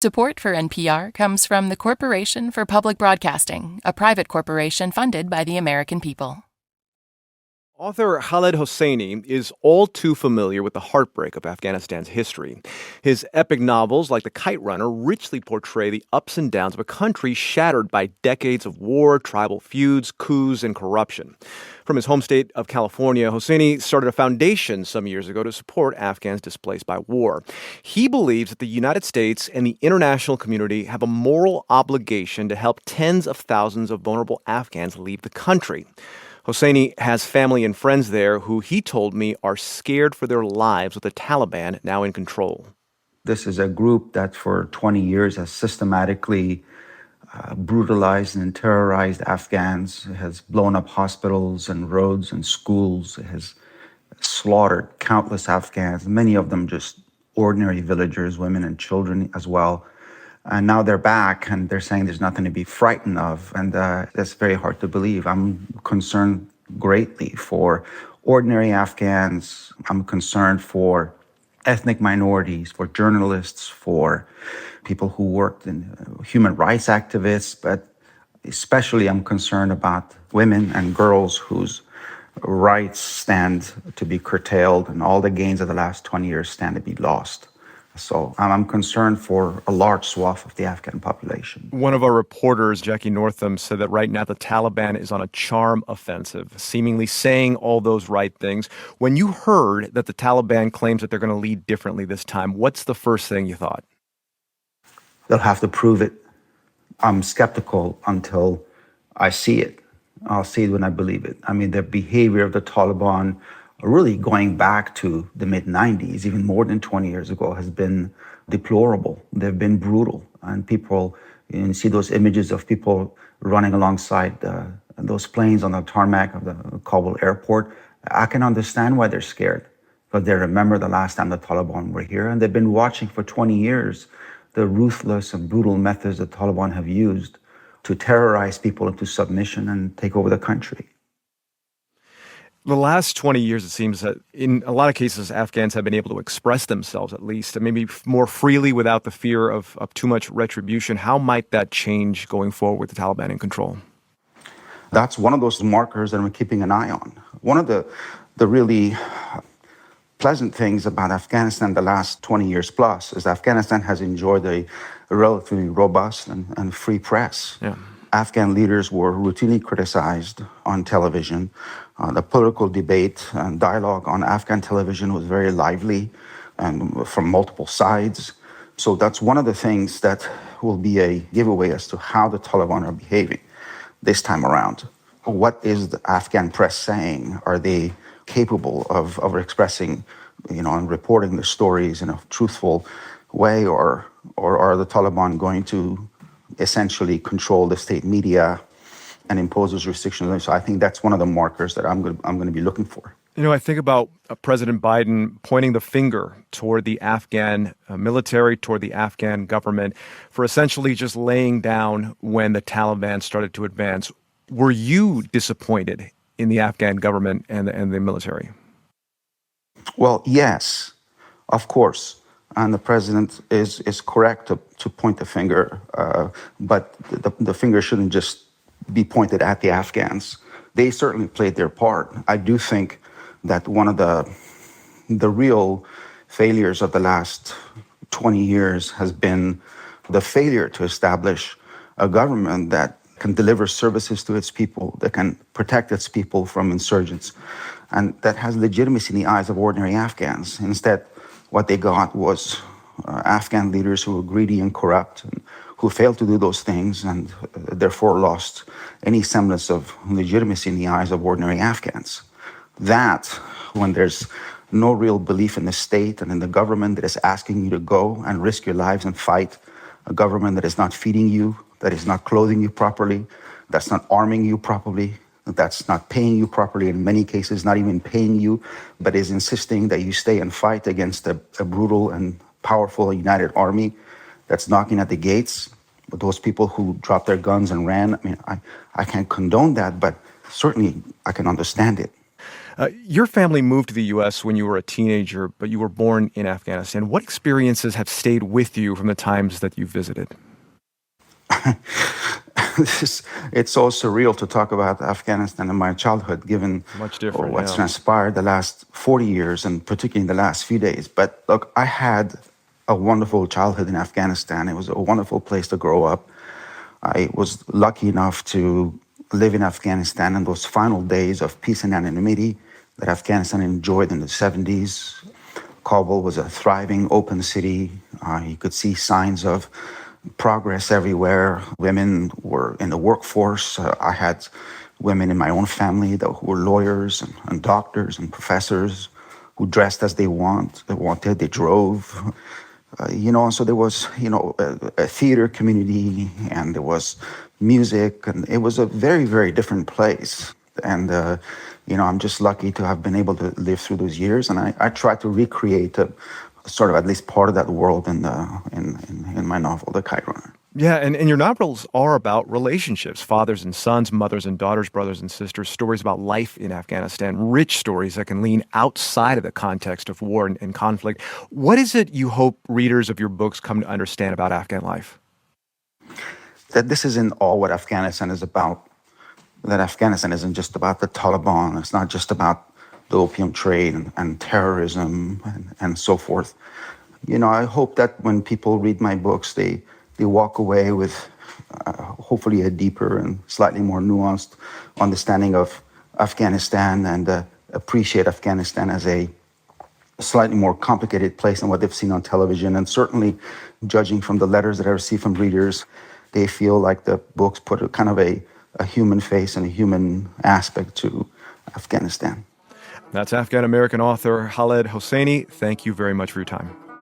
Support for NPR comes from the Corporation for Public Broadcasting, a private corporation funded by the American people. Author Khaled Hosseini is all too familiar with the heartbreak of Afghanistan's history. His epic novels, like The Kite Runner, richly portray the ups and downs of a country shattered by decades of war, tribal feuds, coups, and corruption. From his home state of California, Hosseini started a foundation some years ago to support Afghans displaced by war. He believes that the United States and the international community have a moral obligation to help tens of thousands of vulnerable Afghans leave the country. Hosseini has family and friends there who he told me are scared for their lives with the Taliban now in control. This is a group that for 20 years has systematically brutalized and terrorized Afghans. It has blown up hospitals and roads and schools. It has slaughtered countless Afghans, many of them just ordinary villagers, women and children as well. And now they're back and they're saying there's nothing to be frightened of. And that's very hard to believe. I'm concerned greatly for ordinary Afghans. I'm concerned for ethnic minorities, for journalists, for people who worked in human rights activists. But especially I'm concerned about women and girls whose rights stand to be curtailed and all the gains of the last 20 years stand to be lost. So I'm concerned for a large swath of the Afghan population. One of our reporters, Jackie Northam, said that right now the Taliban is on a charm offensive, seemingly saying all those right things. When you heard that the Taliban claims that they're going to lead differently this time, what's the first thing you thought? They'll have to prove it. I'm skeptical until I see it. I'll see it when I believe it. I mean, the behavior of the Taliban really going back to the mid-90s, even more than 20 years ago, has been deplorable. They've been brutal. And people, you see those images of people running alongside those planes on the tarmac of the Kabul airport. I can understand why they're scared, because they remember the last time the Taliban were here, and they've been watching for 20 years the ruthless and brutal methods the Taliban have used to terrorize people into submission and take over the country. The last 20 years, it seems that in a lot of cases, Afghans have been able to express themselves, at least, and maybe more freely without the fear of too much retribution. How might that change going forward with the Taliban in control? That's one of those markers that we're keeping an eye on. One of the really pleasant things about Afghanistan the last 20 years plus is Afghanistan has enjoyed a relatively robust and free press. Yeah. Afghan leaders were routinely criticized on television. The political debate and dialogue on Afghan television was very lively and from multiple sides. So that's one of the things that will be a giveaway as to how the Taliban are behaving this time around. What is the Afghan press saying? Are they capable of expressing, and reporting the stories in a truthful way, or are the Taliban going to essentially control the state media and impose those restrictions? So I think that's one of the markers that I'm going to be looking for. I think about President Biden pointing the finger toward the Afghan military, toward the Afghan government for essentially just laying down when the Taliban started to advance. Were you disappointed in the Afghan government and the military? Well, yes, of course. And the president is correct to point the finger, but the finger shouldn't just be pointed at the Afghans. They certainly played their part. I do think that one of the real failures of the last 20 years has been the failure to establish a government that can deliver services to its people, that can protect its people from insurgents, and that has legitimacy in the eyes of ordinary Afghans. Instead, what they got was Afghan leaders who were greedy and corrupt, and who failed to do those things, and therefore lost any semblance of legitimacy in the eyes of ordinary Afghans. That, when there's no real belief in the state and in the government that is asking you to go and risk your lives and fight, a government that is not feeding you, that is not clothing you properly, that's not arming you properly, that's not paying you properly, in many cases not even paying you, but is insisting that you stay and fight against a brutal and powerful united army that's knocking at the gates. But those people who dropped their guns and ran, I can't condone that, but certainly I can understand it. Your family moved to the U.S. when you were a teenager, but you were born in Afghanistan. What experiences have stayed with you from the times that you visited? It's so surreal to talk about Afghanistan and my childhood, given Much different, what's yeah. transpired the last 40 years, and particularly in the last few days. But look, I had a wonderful childhood in Afghanistan. It was a wonderful place to grow up. I was lucky enough to live in Afghanistan in those final days of peace and anonymity that Afghanistan enjoyed in the 70s. Kabul was a thriving, open city. You could see signs of progress everywhere. Women were in the workforce. I had women in my own family who were lawyers and doctors and professors who dressed as they wanted. They drove. So there was, a theater community, and there was music, and it was a very, very different place. And, I'm just lucky to have been able to live through those years, and I try to recreate sort of at least part of that world in my novel, The Kite Runner. Yeah, and your novels are about relationships, fathers and sons, mothers and daughters, brothers and sisters, stories about life in Afghanistan, rich stories that can lean outside of the context of war and conflict. What is it you hope readers of your books come to understand about Afghan life? That this isn't all what Afghanistan is about. That Afghanistan isn't just about the Taliban. It's not just about the opium trade and terrorism and so forth. I hope that when people read my books, they walk away with hopefully a deeper and slightly more nuanced understanding of Afghanistan, and appreciate Afghanistan as a slightly more complicated place than what they've seen on television. And certainly, judging from the letters that I receive from readers, they feel like the books put a kind of a human face and a human aspect to Afghanistan. That's Afghan-American author Khaled Hosseini. Thank you very much for your time.